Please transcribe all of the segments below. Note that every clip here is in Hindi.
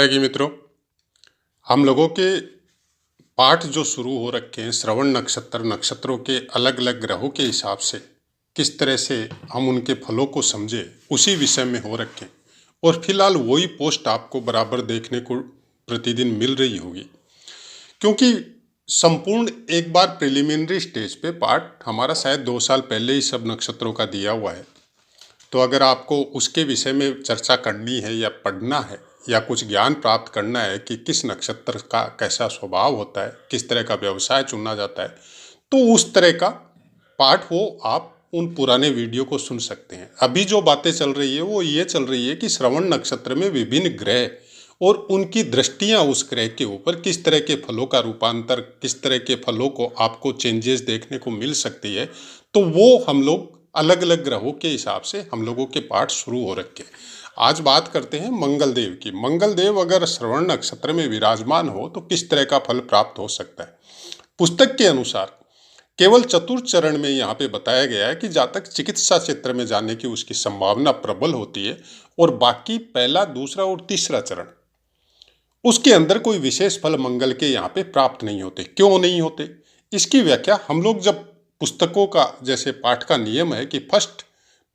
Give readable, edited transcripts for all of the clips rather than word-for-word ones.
कि मित्रों, हम लोगों के पाठ जो शुरू हो रखे हैं श्रवण नक्षत्र, नक्षत्रों के अलग अलग ग्रहों के हिसाब से किस तरह से हम उनके फलों को समझे, उसी विषय में हो रखे हैं। और फिलहाल वही पोस्ट आपको बराबर देखने को प्रतिदिन मिल रही होगी, क्योंकि संपूर्ण एक बार प्रिलिमिनरी स्टेज पे पाठ हमारा शायद 2 साल पहले ही सब नक्षत्रों का दिया हुआ है। तो अगर आपको उसके विषय में चर्चा करनी है या पढ़ना है या कुछ ज्ञान प्राप्त करना है कि किस नक्षत्र का कैसा स्वभाव होता है, किस तरह का व्यवसाय चुना जाता है, तो उस तरह का पाठ वो आप उन पुराने वीडियो को सुन सकते हैं। अभी जो बातें चल रही है वो ये चल रही है कि श्रवण नक्षत्र में विभिन्न ग्रह और उनकी दृष्टियां उस ग्रह के ऊपर किस तरह के फलों का रूपांतर, किस तरह के फलों को आपको चेंजेस देखने को मिल सकती है। तो वो हम लोग अलग अलग ग्रहों के हिसाब से हम लोगों के पाठ शुरू हो रखे हैं। आज बात करते हैं मंगल देव की। मंगल देव अगर श्रवण नक्षत्र में विराजमान हो तो किस तरह का फल प्राप्त हो सकता है। पुस्तक के अनुसार केवल चतुर्थ चरण में यहाँ पे बताया गया है कि जातक चिकित्सा क्षेत्र में जाने की उसकी संभावना प्रबल होती है, और बाकी पहला, दूसरा और तीसरा चरण उसके अंदर कोई विशेष फल मंगल के यहाँ पे प्राप्त नहीं होते। क्यों नहीं होते, इसकी व्याख्या हम लोग जब पुस्तकों का जैसे पाठ का नियम है कि फर्स्ट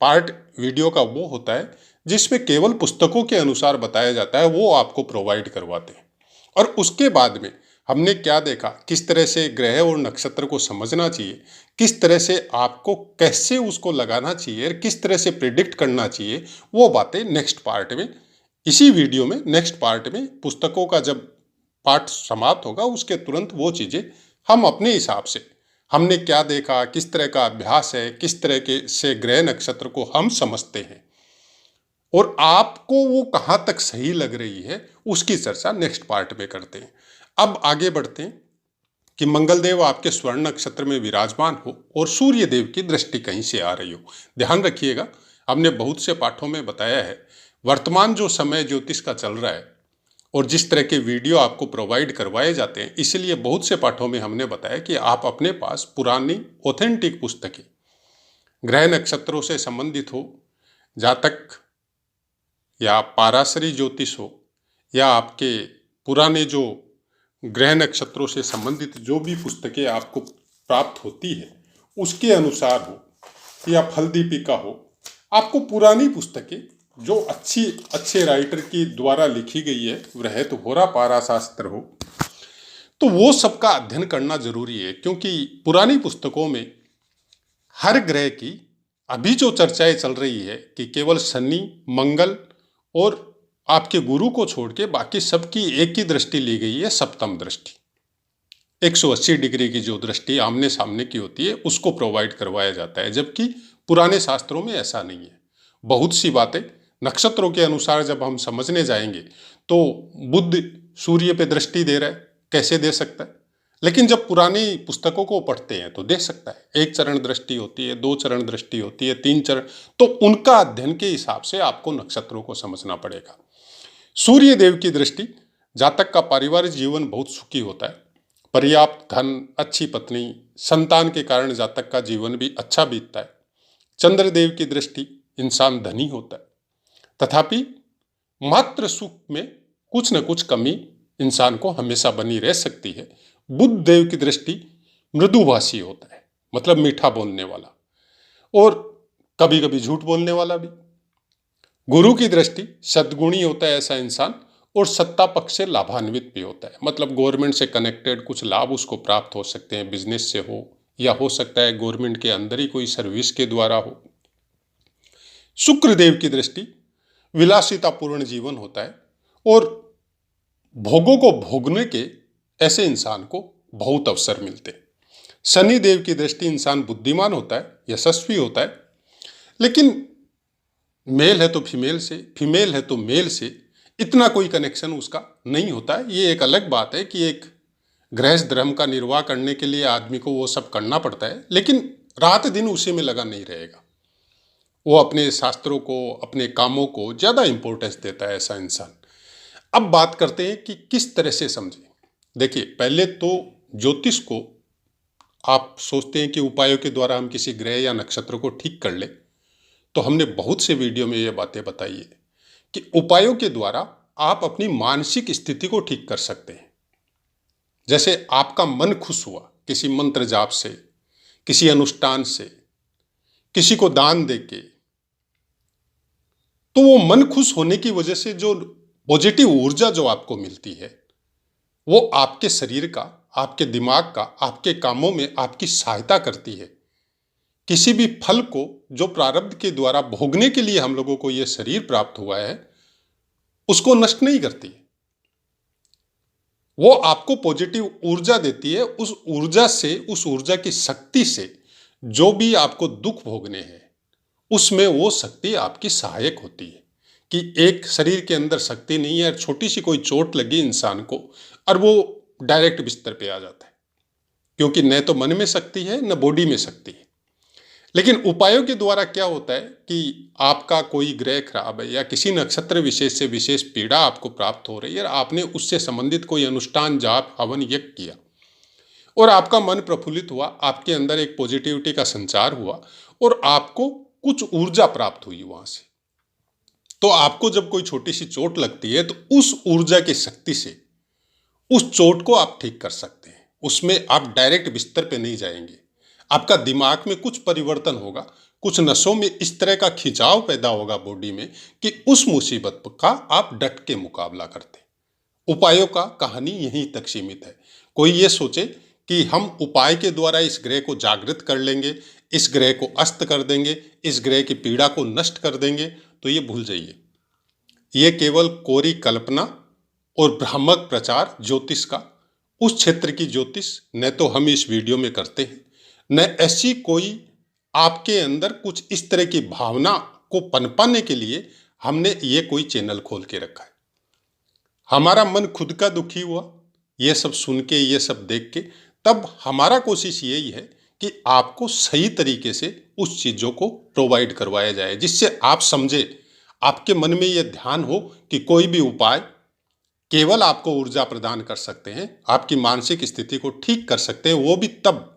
पार्ट वीडियो का वो होता है जिसमें केवल पुस्तकों के अनुसार बताया जाता है, वो आपको प्रोवाइड करवाते हैं। और उसके बाद में हमने क्या देखा, किस तरह से ग्रह और नक्षत्र को समझना चाहिए, किस तरह से आपको कैसे उसको लगाना चाहिए और किस तरह से प्रिडिक्ट करना चाहिए, वो बातें नेक्स्ट पार्ट में, इसी वीडियो में नेक्स्ट पार्ट में पुस्तकों का जब पाठ समाप्त होगा उसके तुरंत वो चीज़ें हम अपने हिसाब से हमने क्या देखा, किस तरह का अभ्यास है, किस तरह के से ग्रह नक्षत्र को हम समझते हैं और आपको वो कहाँ तक सही लग रही है, उसकी चर्चा नेक्स्ट पार्ट में करते हैं। अब आगे बढ़ते हैं कि मंगल देव आपके स्वर्ण नक्षत्र में विराजमान हो और सूर्य देव की दृष्टि कहीं से आ रही हो। ध्यान रखिएगा, हमने बहुत से पाठों में बताया है वर्तमान जो समय ज्योतिष का चल रहा है और जिस तरह के वीडियो आपको प्रोवाइड करवाए जाते हैं, इसलिए बहुत से पाठों में हमने बताया कि आप अपने पास पुरानी ऑथेंटिक पुस्तकें ग्रह नक्षत्रों से संबंधित हो, जातक या पाराशरी ज्योतिष हो, या आपके पुराने जो ग्रह नक्षत्रों से संबंधित जो भी पुस्तकें आपको प्राप्त होती है उसके अनुसार हो, या फल दीपिका हो, आपको पुरानी पुस्तकें जो अच्छे राइटर की द्वारा लिखी गई है, वृहत पारा शास्त्र हो, तो वो सबका अध्ययन करना जरूरी है। क्योंकि पुरानी पुस्तकों में हर ग्रह की अभी जो चर्चाएं चल रही है कि केवल शनि, मंगल और आपके गुरु को छोड़ के बाकी सबकी एक ही दृष्टि ली गई है, सप्तम दृष्टि। 180 डिग्री की जो दृष्टि आमने सामने की होती है उसको प्रोवाइड करवाया जाता है, जबकि पुराने शास्त्रों में ऐसा नहीं है। बहुत सी बातें नक्षत्रों के अनुसार जब हम समझने जाएंगे तो बुध सूर्य पे दृष्टि दे रहा है, कैसे दे सकता है, लेकिन जब पुरानी पुस्तकों को पढ़ते हैं तो दे सकता है। 1 चरण दृष्टि होती है, 2 चरण दृष्टि होती है, 3 चरण, तो उनका अध्ययन के हिसाब से आपको नक्षत्रों को समझना पड़ेगा। सूर्य देव की दृष्टि, जातक का पारिवारिक जीवन बहुत सुखी होता है, पर्याप्त धन, अच्छी पत्नी, संतान के कारण जातक का जीवन भी अच्छा बीतता है। चंद्रदेव की दृष्टि, इंसान धनी होता है, तथापि मात्र सुख में कुछ न कुछ कमी इंसान को हमेशा बनी रह सकती है। बुध देव की दृष्टि, मृदुभाषी होता है, मतलब मीठा बोलने वाला और कभी कभी झूठ बोलने वाला भी। गुरु की दृष्टि, सद्गुणी होता है ऐसा इंसान, और सत्ता पक्ष से लाभान्वित भी होता है, मतलब गवर्नमेंट से कनेक्टेड कुछ लाभ उसको प्राप्त हो सकते हैं, बिजनेस से हो या हो सकता है गवर्नमेंट के अंदर ही कोई सर्विस के द्वारा हो। शुक्र देव की दृष्टि, विलासितापूर्ण जीवन होता है और भोगों को भोगने के ऐसे इंसान को बहुत अवसर मिलते हैं। शनि देव की दृष्टि, इंसान बुद्धिमान होता है, यशस्वी होता है, लेकिन मेल है तो फीमेल से, फीमेल है तो मेल से इतना कोई कनेक्शन उसका नहीं होता है। ये एक अलग बात है कि एक गृहस्थ धर्म का निर्वाह करने के लिए आदमी को वो सब करना पड़ता है, लेकिन रात दिन उसी में लगा नहीं रहेगा। वो अपने शास्त्रों को, अपने कामों को ज़्यादा इंपॉर्टेंस देता है ऐसा इंसान। अब बात करते हैं कि किस तरह से समझें। देखिए, पहले तो ज्योतिष को आप सोचते हैं कि उपायों के द्वारा हम किसी ग्रह या नक्षत्र को ठीक कर ले, तो हमने बहुत से वीडियो में ये बातें बताई है कि उपायों के द्वारा आप अपनी मानसिक स्थिति को ठीक कर सकते हैं। जैसे आपका मन खुश हुआ किसी मंत्र जाप से, किसी अनुष्ठान से, किसी को दान देके, तो वो मन खुश होने की वजह से जो पॉजिटिव ऊर्जा जो आपको मिलती है, वो आपके शरीर का, आपके दिमाग का, आपके कामों में आपकी सहायता करती है। किसी भी फल को जो प्रारब्ध के द्वारा भोगने के लिए हम लोगों को ये शरीर प्राप्त हुआ है, उसको नष्ट नहीं करती। वो आपको पॉजिटिव ऊर्जा देती है। उस ऊर्जा से, उस ऊर्जा की शक्ति से जो भी आपको दुख भोगने हैं, उसमें वो शक्ति आपकी सहायक होती है। कि एक शरीर के अंदर शक्ति नहीं है, छोटी सी कोई चोट लगी इंसान को और वो डायरेक्ट बिस्तर पे आ जाता है, क्योंकि न तो मन में शक्ति है न बॉडी में शक्ति है। लेकिन उपायों के द्वारा क्या होता है कि आपका कोई ग्रह खराब है या किसी नक्षत्र विशेष से विशेष पीड़ा आपको प्राप्त हो रही है, आपने उससे संबंधित कोई अनुष्ठान, जाप, हवन, यज्ञ किया और आपका मन प्रफुल्लित हुआ, आपके अंदर एक पॉजिटिविटी का संचार हुआ और आपको कुछ ऊर्जा प्राप्त हुई वहां से। तो आपको जब कोई छोटी सी चोट लगती है तो उस ऊर्जा की शक्ति से उस चोट को आप ठीक कर सकते हैं। उसमें आप डायरेक्ट बिस्तर पे नहीं जाएंगे, आपका दिमाग में कुछ परिवर्तन होगा, कुछ नसों में इस तरह का खिंचाव पैदा होगा बॉडी में कि उस मुसीबत का आप डट के मुकाबला करते हैं। उपायों का कहानी यहीं तक सीमित है। कोई ये सोचे कि हम उपाय के द्वारा इस ग्रह को जागृत कर लेंगे, इस ग्रह को अस्त कर देंगे, इस ग्रह की पीड़ा को नष्ट कर देंगे, तो ये भूल जाइए। ये केवल कोरी कल्पना और भ्रामक प्रचार ज्योतिष का, उस क्षेत्र की ज्योतिष न तो हम इस वीडियो में करते हैं, न ऐसी कोई आपके अंदर कुछ इस तरह की भावना को पनपाने के लिए हमने ये कोई चैनल खोल के रखा है। हमारा मन खुद का दुखी हुआ ये सब सुन के, ये सब देख के, तब हमारा कोशिश यही है कि आपको सही तरीके से उस चीज़ों को प्रोवाइड करवाया जाए, जिससे आप समझे, आपके मन में यह ध्यान हो कि कोई भी उपाय केवल आपको ऊर्जा प्रदान कर सकते हैं, आपकी मानसिक स्थिति को ठीक कर सकते हैं, वो भी तब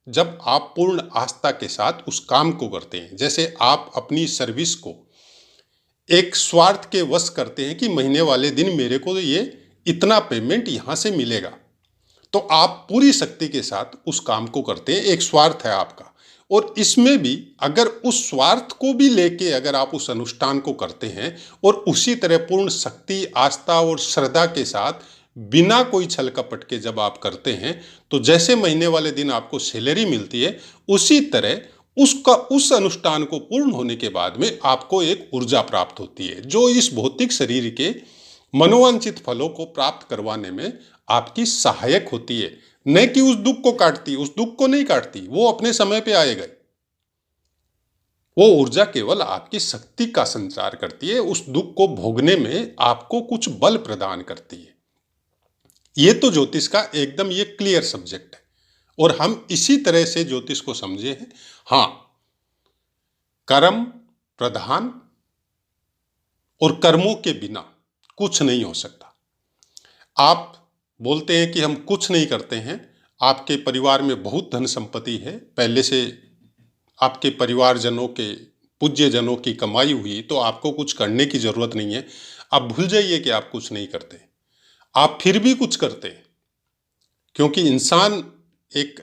जब आप पूर्ण आस्था के साथ उस काम को करते हैं। जैसे आप अपनी सर्विस को एक स्वार्थ के वश करते हैं कि महीने वाले दिन मेरे को ये इतना पेमेंट यहाँ से मिलेगा, तो आप पूरी शक्ति के साथ उस काम को करते हैं, एक स्वार्थ है आपका। और इसमें भी अगर उस स्वार्थ को भी लेके अगर आप उस अनुष्ठान को करते हैं और उसी तरह पूर्ण शक्ति, आस्था और श्रद्धा के साथ बिना कोई छल कपट के जब आप करते हैं, तो जैसे महीने वाले दिन आपको सैलरी मिलती है, उसी तरह उसका, उस अनुष्ठान को पूर्ण होने के बाद में आपको एक ऊर्जा प्राप्त होती है, जो इस भौतिक शरीर के मनोवांछित फलों को प्राप्त करवाने में आपकी सहायक होती है। न कि उस दुख को काटती, उस दुख को नहीं काटती, वो अपने समय पे आएगा। वो ऊर्जा केवल आपकी शक्ति का संचार करती है, उस दुख को भोगने में आपको कुछ बल प्रदान करती है। ये तो ज्योतिष का एकदम ये क्लियर सब्जेक्ट है और हम इसी तरह से ज्योतिष को समझे हैं। हाँ, कर्म प्रधान और कर्मों के बिना कुछ नहीं हो सकता। आप बोलते हैं कि हम कुछ नहीं करते हैं, आपके परिवार में बहुत धन संपत्ति है, पहले से आपके परिवारजनों के, पूज्यजनों की कमाई हुई, तो आपको कुछ करने की जरूरत नहीं है। आप भूल जाइए कि आप कुछ नहीं करते, आप फिर भी कुछ करते हैं, क्योंकि इंसान एक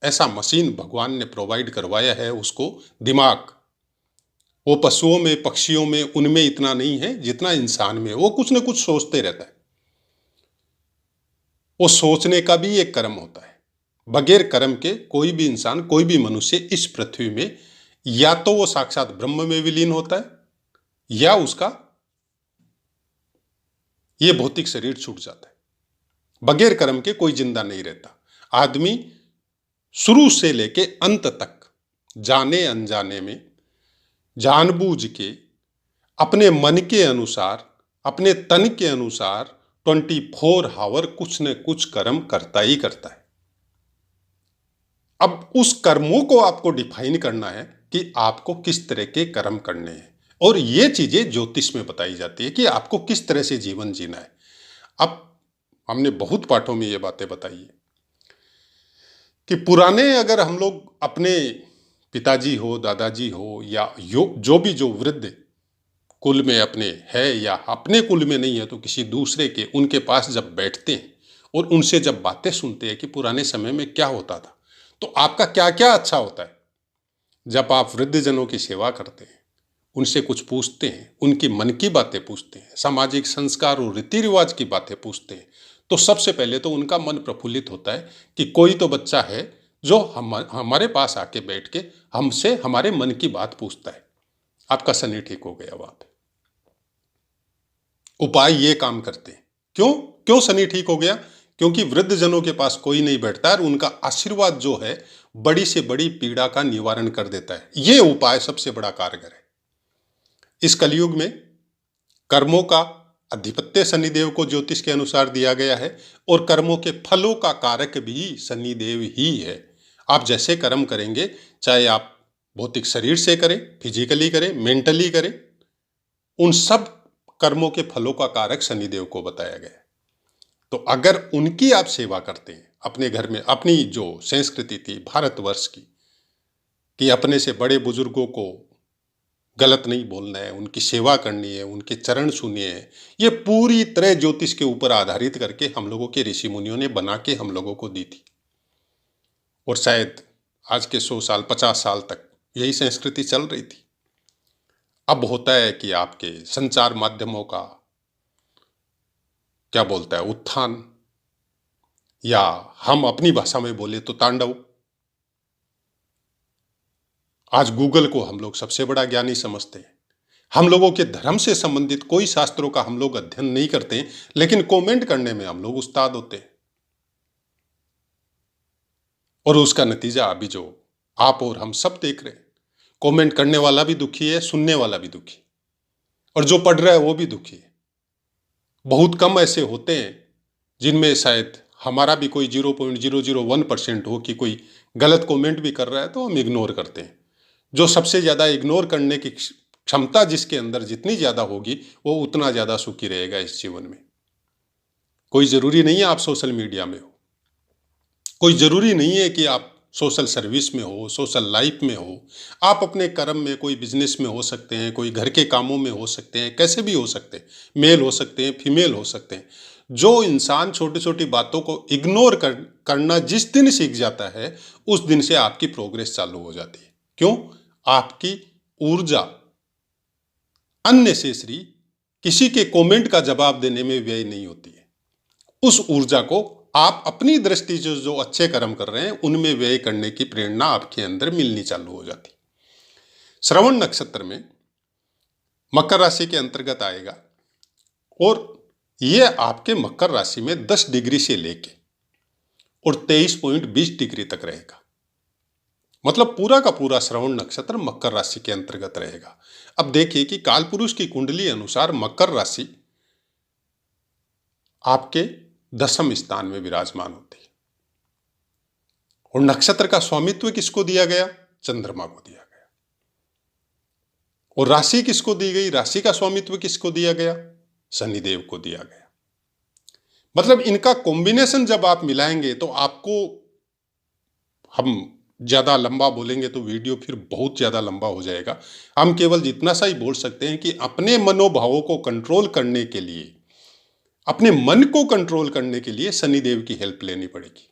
ऐसा मशीन भगवान ने प्रोवाइड करवाया है उसको, दिमाग। वो पशुओं में, पक्षियों में, उनमें इतना नहीं है जितना इंसान में। वो कुछ न कुछ सोचते रहता है। वो सोचने का भी एक कर्म होता है। बगैर कर्म के कोई भी इंसान, कोई भी मनुष्य इस पृथ्वी में या तो वो साक्षात ब्रह्म में विलीन होता है या उसका ये भौतिक शरीर छूट जाता है। बगैर कर्म के कोई जिंदा नहीं रहता। आदमी शुरू से लेके अंत तक जाने अनजाने में जानबूझ के अपने मन के अनुसार, अपने तन के अनुसार 24 आवर कुछ न कुछ कर्म करता ही करता है। अब उस कर्मों को आपको डिफाइन करना है कि आपको किस तरह के कर्म करने हैं, और ये चीजें ज्योतिष में बताई जाती है कि आपको किस तरह से जीवन जीना है। अब हमने बहुत पाठों में ये बातें बताई है कि पुराने, अगर हम लोग अपने पिताजी हो, दादाजी हो या जो भी जो वृद्ध कुल में अपने है या अपने कुल में नहीं है तो किसी दूसरे के, उनके पास जब बैठते हैं और उनसे जब बातें सुनते हैं कि पुराने समय में क्या होता था, तो आपका क्या क्या अच्छा होता है। जब आप वृद्धजनों की सेवा करते हैं, उनसे कुछ पूछते हैं, उनकी मन की बातें पूछते हैं, सामाजिक संस्कार और रीति रिवाज की बातें पूछते हैं, तो सबसे पहले तो उनका मन प्रफुल्लित होता है कि कोई तो बच्चा है जो हमारे पास आके बैठ के हमसे हमारे मन की बात पूछता है। आपका शनि ठीक हो गया। वहां पे उपाय ये काम करते हैं। क्यों क्यों शनि ठीक हो गया? क्योंकि वृद्धजनों के पास कोई नहीं बैठता है और उनका आशीर्वाद जो है बड़ी से बड़ी पीड़ा का निवारण कर देता है। ये उपाय सबसे बड़ा कारगर है। इस कलयुग में कर्मों का अधिपत्य शनिदेव को ज्योतिष के अनुसार दिया गया है और कर्मों के फलों का कारक भी शनिदेव ही है। आप जैसे कर्म करेंगे, चाहे आप भौतिक शरीर से करें, फिजिकली करें, मेंटली करें, उन सब कर्मों के फलों का कारक शनिदेव को बताया गया है। तो अगर उनकी आप सेवा करते हैं अपने घर में, अपनी जो संस्कृति थी भारतवर्ष की कि अपने से बड़े बुजुर्गों को गलत नहीं बोलना है, उनकी सेवा करनी है, उनके चरण छूने हैं, ये पूरी तरह ज्योतिष के ऊपर आधारित करके हम लोगों के ऋषि मुनियों ने बना के हम लोगों को दी थी। और शायद आज के 100 साल 50 साल तक यही संस्कृति चल रही थी। अब होता है कि आपके संचार माध्यमों का क्या बोलता है उत्थान, या हम अपनी भाषा में बोले तो तांडव। आज गूगल को हम लोग सबसे बड़ा ज्ञानी समझते हैं। हम लोगों के धर्म से संबंधित कोई शास्त्रों का हम लोग अध्ययन नहीं करते, लेकिन कमेंट करने में हम लोग उस्ताद होते हैं। और उसका नतीजा अभी जो आप और हम सब देख रहे हैं, कमेंट करने वाला भी दुखी है, सुनने वाला भी दुखी, और जो पढ़ रहा है वो भी दुखी है। बहुत कम ऐसे होते हैं जिनमें शायद हमारा भी कोई 0.001% हो कि कोई गलत कमेंट भी कर रहा है तो हम इग्नोर करते हैं। जो सबसे ज़्यादा इग्नोर करने की क्षमता जिसके अंदर जितनी ज़्यादा होगी, वो उतना ज़्यादा सुखी रहेगा इस जीवन में। कोई ज़रूरी नहीं है आप सोशल मीडिया में हो, कोई ज़रूरी नहीं है कि आप सोशल सर्विस में हो, सोशल लाइफ में हो। आप अपने कर्म में, कोई बिजनेस में हो सकते हैं, कोई घर के कामों में हो सकते हैं, कैसे भी हो सकते हैं, मेल हो सकते हैं, फीमेल हो सकते हैं। जो इंसान छोटी छोटी बातों को इग्नोर करना जिस दिन सीख जाता है, उस दिन से आपकी प्रोग्रेस चालू हो जाती है। क्यों? आपकी ऊर्जा अननेसेसरी किसी के कमेंट का जवाब देने में व्यय नहीं होती है। उस ऊर्जा को आप अपनी दृष्टि से जो अच्छे कर्म कर रहे हैं उनमें व्यय करने की प्रेरणा आपके अंदर मिलनी चालू हो जाती। श्रवण नक्षत्र में मकर राशि के अंतर्गत आएगा और यह आपके मकर राशि में 10 डिग्री से लेके और 23.20 डिग्री तक रहेगा। मतलब पूरा का पूरा श्रवण नक्षत्र मकर राशि के अंतर्गत रहेगा। अब देखिए कि कालपुरुष की कुंडली अनुसार मकर राशि आपके 10वें स्थान में विराजमान होती है और नक्षत्र का स्वामित्व किसको दिया गया? चंद्रमा को दिया गया। और राशि किसको दी गई? राशि का स्वामित्व किसको दिया गया? शनिदेव को दिया गया। मतलब इनका कॉम्बिनेशन जब आप मिलाएंगे तो आपको, हम ज्यादा लंबा बोलेंगे तो वीडियो फिर बहुत ज्यादा लंबा हो जाएगा। हम केवल जितना सा ही बोल सकते हैं कि अपने मनोभावों को कंट्रोल करने के लिए, अपने मन को कंट्रोल करने के लिए शनिदेव की हेल्प लेनी पड़ेगी।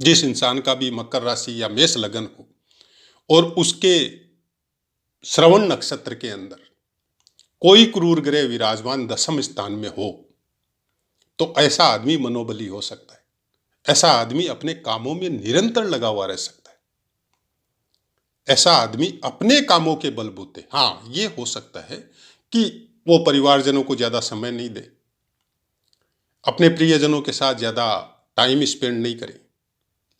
जिस इंसान का भी मकर राशि या मेष लगन हो और उसके श्रवण नक्षत्र के अंदर कोई क्रूर ग्रह विराजमान 10वें स्थान में हो, तो ऐसा आदमी मनोबली हो सकता है। ऐसा आदमी अपने कामों में निरंतर लगा हुआ रह सकता है। ऐसा आदमी अपने कामों के बलबूते, हाँ ये हो सकता है कि वो परिवारजनों को ज्यादा समय नहीं दे, अपने प्रियजनों के साथ ज्यादा टाइम स्पेंड नहीं करे,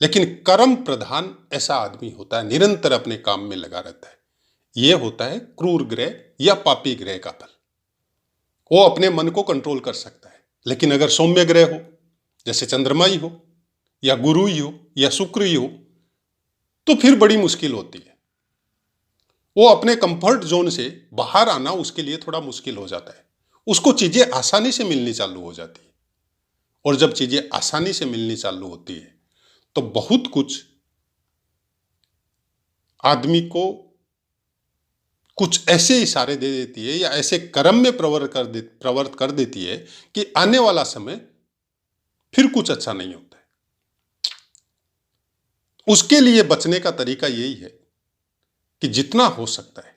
लेकिन कर्म प्रधान ऐसा आदमी होता है, निरंतर अपने काम में लगा रहता है। यह होता है क्रूर ग्रह या पापी ग्रह का फल। वो अपने मन को कंट्रोल कर सकता है, लेकिन अगर सौम्य ग्रह हो, जैसे चंद्रमा ही हो या गुरु ही हो या शुक्र ही हो, तो फिर बड़ी मुश्किल होती है। वो अपने कंफर्ट जोन से बाहर आना उसके लिए थोड़ा मुश्किल हो जाता है। उसको चीजें आसानी से मिलनी चालू हो जाती है, और जब चीजें आसानी से मिलनी चालू होती है तो बहुत कुछ आदमी को कुछ ऐसे इशारे दे देती है या ऐसे कर्म में प्रवृत्त कर देती है कि आने वाला समय फिर कुछ अच्छा नहीं होता है। उसके लिए बचने का तरीका यही है कि जितना हो सकता है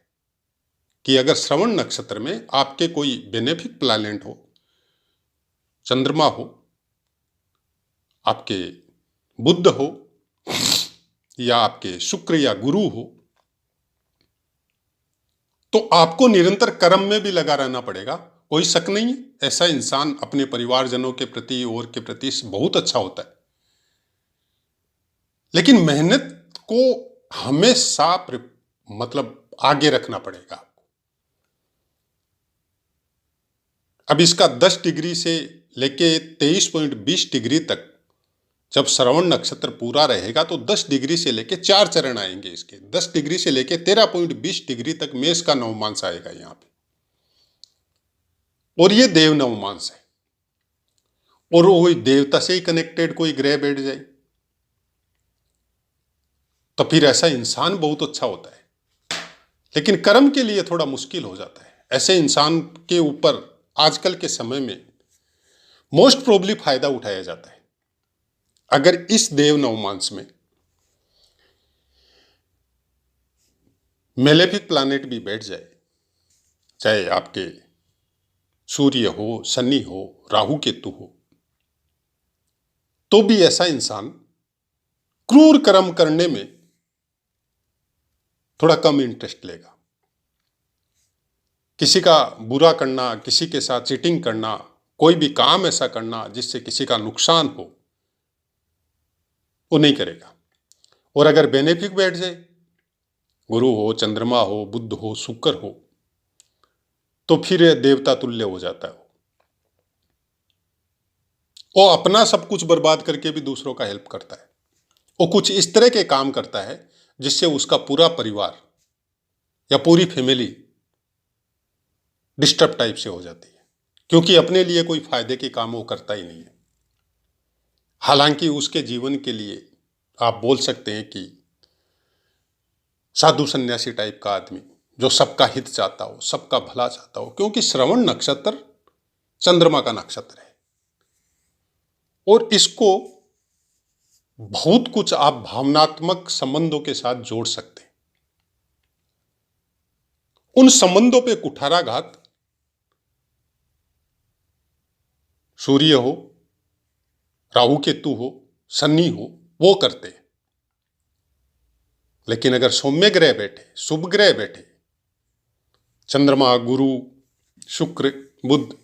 कि अगर श्रवण नक्षत्र में आपके कोई बेनिफिक प्लैनेट हो, चंद्रमा हो, आपके बुध हो, या आपके शुक्र या गुरु हो, तो आपको निरंतर कर्म में भी लगा रहना पड़ेगा। कोई शक नहीं है, ऐसा इंसान अपने परिवारजनों के प्रति और के प्रति बहुत अच्छा होता है, लेकिन मेहनत को हमेशा मतलब आगे रखना पड़ेगा। अब इसका 10 डिग्री से लेके 23.20 डिग्री तक जब श्रवण नक्षत्र पूरा रहेगा तो 10 डिग्री से लेके 4 चरण आएंगे इसके। 10 डिग्री से लेके 13.20 डिग्री तक मेष का नवमांश आएगा यहां पे, और ये देव नवमांश है। और वो देवता से ही कनेक्टेड कोई ग्रह बैठ जाए तो फिर ऐसा इंसान बहुत अच्छा होता है, लेकिन कर्म के लिए थोड़ा मुश्किल हो जाता है। ऐसे इंसान के ऊपर आजकल के समय में मोस्ट प्रोबेबली फायदा उठाया जाता है अगर इस देव नवमांश में मेलेफिक प्लैनेट भी बैठ जाए, चाहे आपके सूर्य हो, शनि हो, राहु केतु हो, तो भी ऐसा इंसान क्रूर कर्म करने में थोड़ा कम इंटरेस्ट लेगा। किसी का बुरा करना, किसी के साथ चीटिंग करना, कोई भी काम ऐसा करना जिससे किसी का नुकसान हो, वो नहीं करेगा। और अगर बेनिफिक बैठ जाए, गुरु हो, चंद्रमा हो, बुध हो, शुक्र हो, तो फिर देवता तुल्य हो जाता है। वो अपना सब कुछ बर्बाद करके भी दूसरों का हेल्प करता है। वो कुछ इस तरह के काम करता है जिससे उसका पूरा परिवार या पूरी फैमिली डिस्टर्ब टाइप से हो जाती है, क्योंकि अपने लिए कोई फायदे के काम वो करता ही नहीं है। हालांकि उसके जीवन के लिए आप बोल सकते हैं कि साधु सन्यासी टाइप का आदमी जो सबका हित चाहता हो, सबका भला चाहता हो, क्योंकि श्रवण नक्षत्र चंद्रमा का नक्षत्र है और इसको बहुत कुछ आप भावनात्मक संबंधों के साथ जोड़ सकते हैं। उन संबंधों पे कुठाराघात सूर्य हो, राहु केतु हो, शनि हो, वो करते हैं। लेकिन अगर सौम्य ग्रह बैठे, शुभ ग्रह बैठे, चंद्रमा, गुरु, शुक्र, बुध,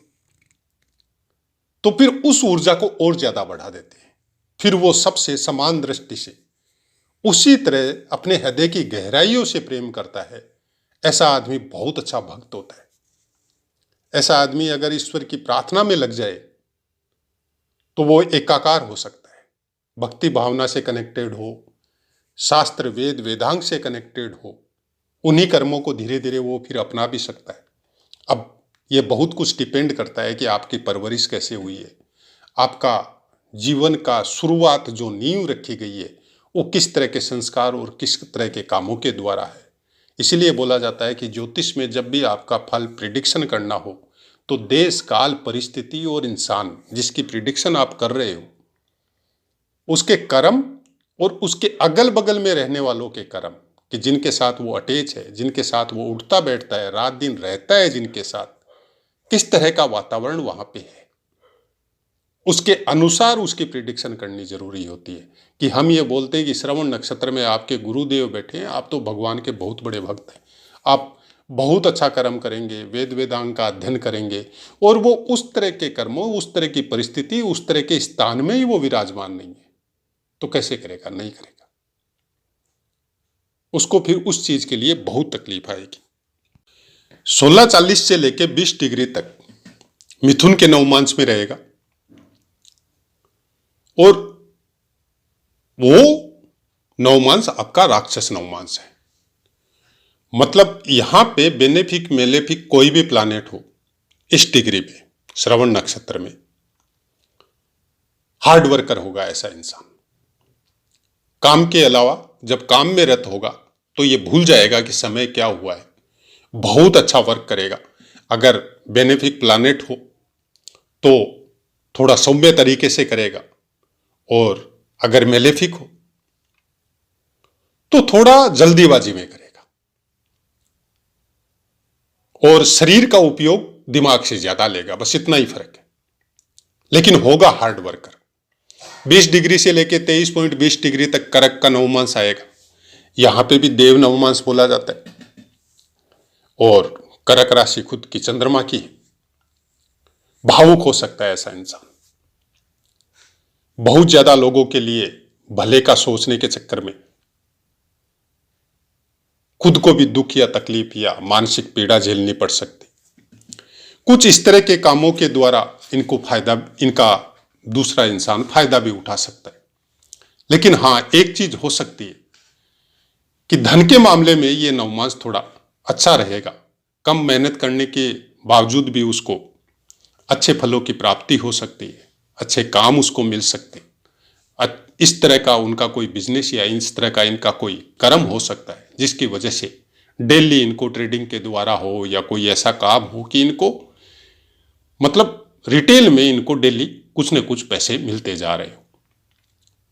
तो फिर उस ऊर्जा को और ज्यादा बढ़ा देते हैं। फिर वो सबसे समान दृष्टि से उसी तरह अपने हृदय की गहराइयों से प्रेम करता है। ऐसा आदमी बहुत अच्छा भक्त होता है। ऐसा आदमी अगर ईश्वर की प्रार्थना में लग जाए तो वो एकाकार हो सकता है, भक्ति भावना से कनेक्टेड हो, शास्त्र वेद वेदांग से कनेक्टेड हो, उन्हीं कर्मों को धीरे धीरे वो फिर अपना भी सकता है। अब ये बहुत कुछ डिपेंड करता है कि आपकी परवरिश कैसे हुई है, आपका जीवन का शुरुआत जो नींव रखी गई है वो किस तरह के संस्कार और किस तरह के कामों के द्वारा है। इसीलिए बोला जाता है कि ज्योतिष में जब भी आपका फल प्रिडिक्शन करना हो तो देश काल परिस्थिति और इंसान जिसकी प्रिडिक्शन आप कर रहे हो उसके कर्म और उसके अगल बगल में रहने वालों के कर्म, कि जिनके साथ वो अटैच है, जिनके साथ वो उठता बैठता है, रात दिन रहता है, जिनके साथ किस तरह का वातावरण वहां पे है, उसके अनुसार उसकी प्रिडिक्शन करनी जरूरी होती है। कि हम ये बोलते हैं कि श्रवण नक्षत्र में आपके गुरुदेव बैठे हैं, आप तो भगवान के बहुत बड़े भक्त हैं, आप बहुत अच्छा कर्म करेंगे, वेद वेदांग का अध्ययन करेंगे, और वो उस तरह के कर्मों, उस तरह की परिस्थिति, उस तरह के स्थान में ही वो विराजमान नहीं है, तो कैसे करेगा? नहीं करेगा। उसको फिर उस चीज के लिए बहुत तकलीफ आएगी। 16:40 से लेकर 20 डिग्री तक मिथुन के नवमांश में रहेगा और वो नवमांश आपका राक्षस नवमांश है। मतलब यहां पे बेनिफिक मेलेफिक कोई भी प्लैनेट हो इस डिग्री पे श्रवण नक्षत्र में, हार्ड वर्कर होगा ऐसा इंसान। काम के अलावा जब काम में रत होगा तो ये भूल जाएगा कि समय क्या हुआ है, बहुत अच्छा वर्क करेगा। अगर बेनिफिक प्लानेट हो तो थोड़ा सौम्य तरीके से करेगा, और अगर मेलेफिक हो तो थोड़ा जल्दीबाजी में करेगा, और शरीर का उपयोग दिमाग से ज्यादा लेगा, बस इतना ही फर्क है। लेकिन होगा हार्ड वर्कर। 20 डिग्री से लेकर 23.20 डिग्री तक करक का नवमांश आएगा। यहां पे भी देव नवमांश बोला जाता है, और करक राशि खुद की चंद्रमा की है। भावुक हो सकता है ऐसा इंसान, बहुत ज्यादा लोगों के लिए भले का सोचने के चक्कर में खुद को भी दुख या तकलीफ या मानसिक पीड़ा झेलनी पड़ सकती। कुछ इस तरह के कामों के द्वारा इनका दूसरा इंसान फायदा भी उठा सकता है। लेकिन हां, एक चीज हो सकती है कि धन के मामले में ये नवमांश थोड़ा अच्छा रहेगा। कम मेहनत करने के बावजूद भी उसको अच्छे फलों की प्राप्ति हो सकती है, अच्छे काम उसको मिल सकते हैं। इस तरह का उनका कोई बिजनेस या इस तरह का इनका कोई कर्म हो सकता है, जिसकी वजह से डेली इनको ट्रेडिंग के द्वारा हो या कोई ऐसा काम हो कि इनको मतलब रिटेल में इनको डेली कुछ न कुछ पैसे मिलते जा रहे हो।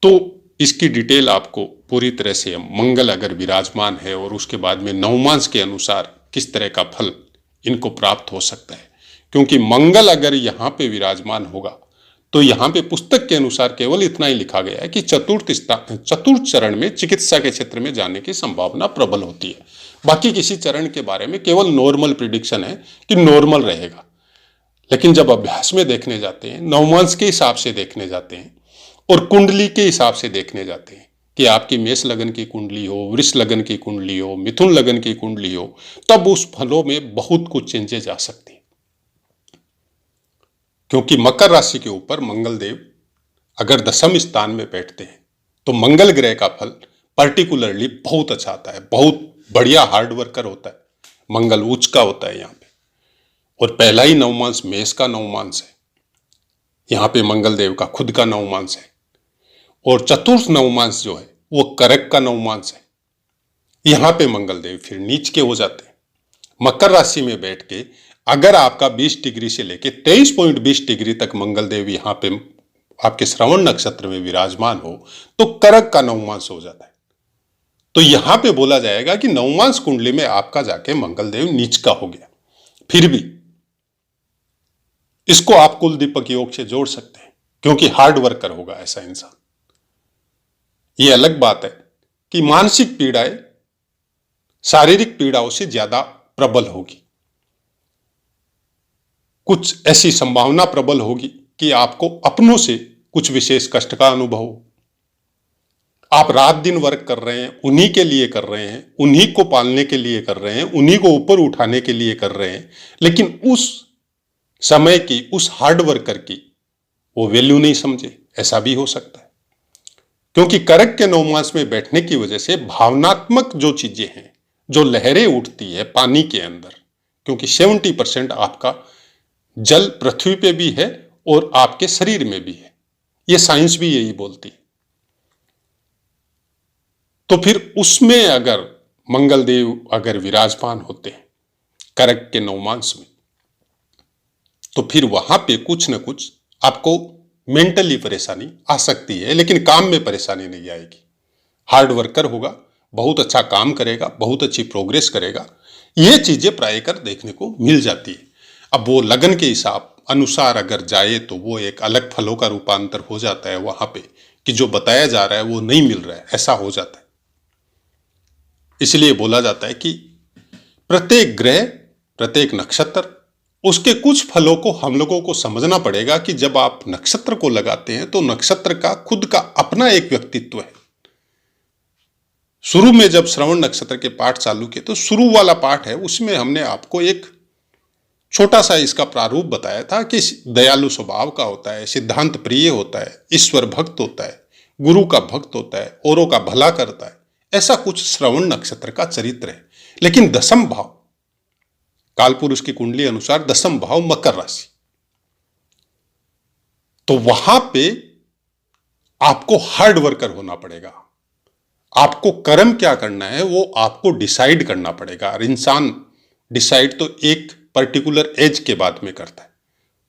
तो इसकी डिटेल आपको पूरी तरह से, मंगल अगर विराजमान है और उसके बाद में नवमांश के अनुसार किस तरह का फल इनको प्राप्त हो सकता है, क्योंकि मंगल अगर यहां पे विराजमान होगा तो यहां पे पुस्तक के अनुसार केवल इतना ही लिखा गया है कि चतुर्थ चरण में चिकित्सा के क्षेत्र में जाने की संभावना प्रबल होती है। बाकी किसी चरण के बारे में केवल नॉर्मल प्रिडिक्शन है कि नॉर्मल रहेगा। लेकिन जब अभ्यास में देखने जाते हैं, नवमांश के हिसाब से देखने जाते हैं और कुंडली के हिसाब से देखने जाते हैं कि आपकी मेष लगन की कुंडली हो, वृष लगन की कुंडली हो, मिथुन लगन की कुंडली हो, तब उस फलों में बहुत कुछ चेंजेस आ सकती है। क्योंकि मकर राशि के ऊपर मंगल देव अगर दशम स्थान में बैठते हैं तो मंगल ग्रह का फल पर्टिकुलरली बहुत अच्छा आता है, बहुत बढ़िया हार्ड वर्कर होता है। मंगल उच्च का होता है यहाँ पे, और पहला ही नवमांश मेष का नवमांश है, यहाँ पे मंगल देव का खुद का नवमांश है। और चतुर्थ नवमांश जो है वो करक का नवमांश है। यहाँ पे मंगल देव फिर नीच के हो जाते हैं। मकर राशि में बैठ के अगर आपका 20 डिग्री से लेके 23.20 डिग्री तक मंगल देव यहाँ पे आपके श्रवण नक्षत्र में विराजमान हो तो करक का नवमांश हो जाता है। तो यहां पे बोला जाएगा कि नवमांश कुंडली में आपका जाके मंगल देव नीच का हो गया। फिर भी इसको आप कुल दीपक योग से जोड़ सकते हैं, क्योंकि हार्ड वर्कर होगा ऐसा इंसान। ये अलग बात है कि मानसिक पीड़ाएं शारीरिक पीड़ाओं से ज्यादा प्रबल होगी। कुछ ऐसी संभावना प्रबल होगी कि आपको अपनों से कुछ विशेष कष्ट का अनुभव हो। आप रात दिन वर्क कर रहे हैं, उन्हीं के लिए कर रहे हैं, उन्हीं को पालने के लिए कर रहे हैं, उन्हीं को ऊपर उठाने के लिए कर रहे हैं, लेकिन उस समय की, उस हार्ड वर्कर की वो वैल्यू नहीं समझे, ऐसा भी हो सकता है। क्योंकि करक के नवमांश में बैठने की वजह से भावनात्मक जो चीजें हैं, जो लहरें उठती है पानी के अंदर, क्योंकि 70% आपका जल पृथ्वी पे भी है और आपके शरीर में भी है, ये साइंस भी यही बोलती है। तो फिर उसमें अगर मंगल देव अगर विराजमान होते हैं करक के नवमांश में, तो फिर वहां पे कुछ न कुछ आपको मेंटली परेशानी आ सकती है, लेकिन काम में परेशानी नहीं आएगी। हार्ड वर्कर होगा, बहुत अच्छा काम करेगा, बहुत अच्छी प्रोग्रेस करेगा, ये चीजें प्रायकर देखने को मिल जाती है। अब वो लगन के हिसाब अनुसार अगर जाए तो वो एक अलग फलों का रूपांतर हो जाता है वहां पे, कि जो बताया जा रहा है वो नहीं मिल रहा है, ऐसा हो जाता है। इसलिए बोला जाता है कि प्रत्येक ग्रह, प्रत्येक नक्षत्र, उसके कुछ फलों को हम लोगों को समझना पड़ेगा कि जब आप नक्षत्र को लगाते हैं तो नक्षत्र का खुद का अपना एक व्यक्तित्व है। शुरू में जब श्रवण नक्षत्र के पाठ चालू किए तो शुरू वाला पाठ है, उसमें हमने आपको एक छोटा सा इसका प्रारूप बताया था कि दयालु स्वभाव का होता है, सिद्धांत प्रिय होता है, ईश्वर भक्त होता है, गुरु का भक्त होता है, औरों का भला करता है, ऐसा कुछ श्रवण नक्षत्र का चरित्र है। लेकिन दसम भाव कालपुरुष की कुंडली अनुसार दसम भाव मकर राशि, तो वहां पे आपको हार्ड वर्कर होना पड़ेगा। आपको कर्म क्या करना है वो आपको डिसाइड करना पड़ेगा। और इंसान डिसाइड तो एक पर्टिकुलर एज के बाद में करता है।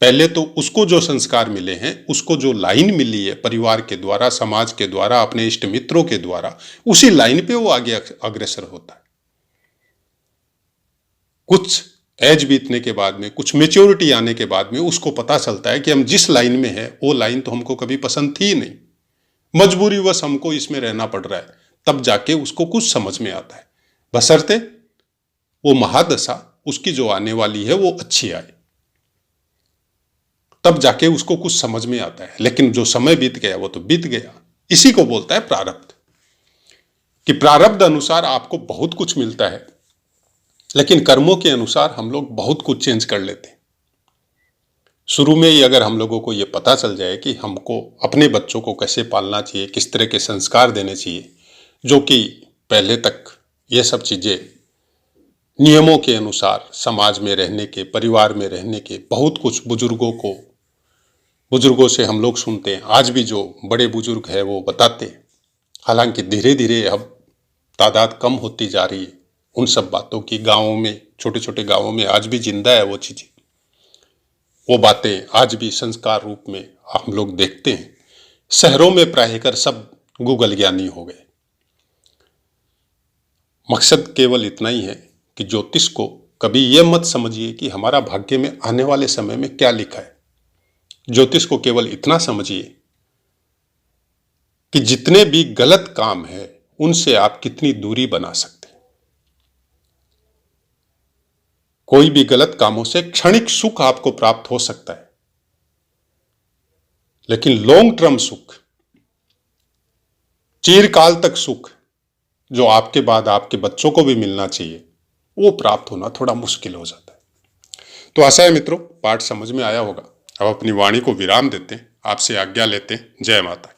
पहले तो उसको जो संस्कार मिले हैं, उसको जो लाइन मिली है परिवार के द्वारा, समाज के द्वारा, अपने इष्ट मित्रों के द्वारा, उसी लाइन पे वो आगे अग्रसर होता है। कुछ एज बीतने के बाद में, कुछ मेच्योरिटी आने के बाद में उसको पता चलता है कि हम जिस लाइन में है वो लाइन तो हमको कभी पसंद थी नहीं, मजबूरीवश हमको इसमें रहना पड़ रहा है। तब जाके उसको कुछ समझ में आता है, बशर्ते वो महादशा उसकी जो आने वाली है वो अच्छी आए, तब जाके उसको कुछ समझ में आता है। लेकिन जो समय बीत गया वो तो बीत गया। इसी को बोलता है प्रारब्ध, कि प्रारब्ध अनुसार आपको बहुत कुछ मिलता है, लेकिन कर्मों के अनुसार हम लोग बहुत कुछ चेंज कर लेते हैं। शुरू में ही अगर हम लोगों को ये पता चल जाए कि हमको अपने बच्चों को कैसे पालना चाहिए, किस तरह के संस्कार देने चाहिए, जो कि पहले तक ये सब चीज़ें नियमों के अनुसार समाज में रहने के, परिवार में रहने के, बहुत कुछ बुजुर्गों से हम लोग सुनते हैं। आज भी जो बड़े बुजुर्ग हैं वो बताते हैं, हालांकि धीरे धीरे अब तादाद कम होती जा रही है उन सब बातों की। गाँवों में, छोटे छोटे गाँवों में आज भी जिंदा है वो चीज़ें, वो बातें आज भी संस्कार रूप में हम लोग देखते हैं। शहरों में प्रायकर सब गूगल ज्ञानी हो गए। मकसद केवल इतना ही है कि ज्योतिष को कभी ये मत समझिए कि हमारा भाग्य में आने वाले समय में क्या लिखा है। ज्योतिष को केवल इतना समझिए कि जितने भी गलत काम है उनसे आप कितनी दूरी बना सकते हैं। कोई भी गलत कामों से क्षणिक सुख आपको प्राप्त हो सकता है, लेकिन लॉन्ग टर्म सुख, चिरकाल तक सुख, जो आपके बाद आपके बच्चों को भी मिलना चाहिए, वो प्राप्त होना थोड़ा मुश्किल हो जाता है। तो आशा है मित्रों पाठ समझ में आया होगा। अब अपनी वाणी को विराम देते हैं, आपसे आज्ञा लेते हैं। जय माता।